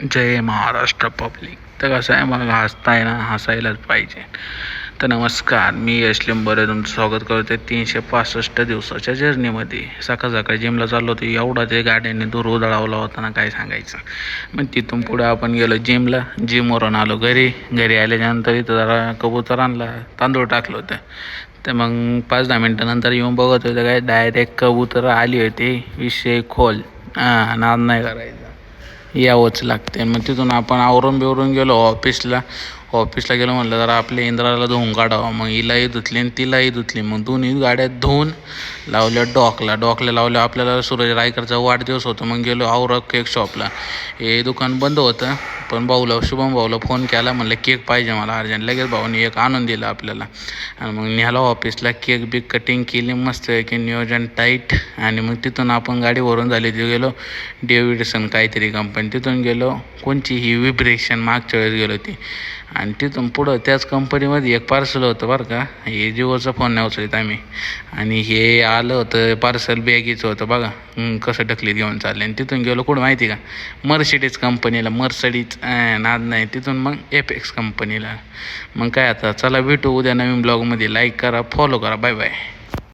जय Maharashtra public. तर कसं आहे, मग हसताय ना, हसायलाच पाहिजे. तर नमस्कार, मी यश लिंबोरे तुमचं स्वागत करते 365 दिवसाच्या जर्नीमध्ये. सकाळ सकाळी जिमला चाललो होतो, एवढा ते गाड्यांनी दूर उधळावला होता ना, काय सांगायचं. मग तिथून पुढे आपण गेलो जिमला. जिमवरून आलो घरी आल्याच्यानंतर इथं जरा कबूतर आणला, तांदूळ टाकलं होतं. तर मग 5-10 मिनटानंतर येऊन बघत होतं, काय डायरेक्ट कबूतर आली होती. विषय खोल. नाद नाही करायचा, यावंच लागते. मग तिथून आपण आवरून बिवरून गेलो ऑफिसला गेलो. म्हणलं जरा आपल्या इंद्राला धुवून काढावं. मग हिलाही धुतली आणि तिलाही धुतली. मग दोन्ही गाड्या धुवून लावल्या डॉकला लावल्या. आपल्याला सूरज रायकरचा वाढदिवस होता. मग गेलो औरक केक शॉपला. हे दुकान बंद होतं, पण शुभम भाऊला फोन केला, म्हणलं केक पाहिजे मला अर्जंट. लगेच भाऊने एक आणून दिला आपल्याला. आणि मग न्याला ऑफिसला. केक बिक कटिंग केली मस्त की नियोजन टाईट. आणि मग तिथून आपण गाडी भरून झाली, तिथे गेलो डेव्हिडसन काहीतरी कंपनी. तिथून गेलो कोणची ही विब्रेशन, मागच्या वेळेस गेलो ती. आणि तिथून पुढं त्याच कंपनीमध्ये एक पार्सल होतं बरं का. हे जिओचा फोन नाही उचलत आम्ही. आणि हे आलं होतं पार्सल बॅगीचं होतं बघा. कसं ढकलीत घेऊन चालले. आणि तिथून गेलो कुठं माहिती का, मर्सिडीज कंपनीला. नाद नाही. तिथून मग एपेक्स कंपनीला. मग काय आता, चला भेटू उद्या नवीन ब्लॉगमध्ये. लाईक करा, फॉलो करा. Bye bye.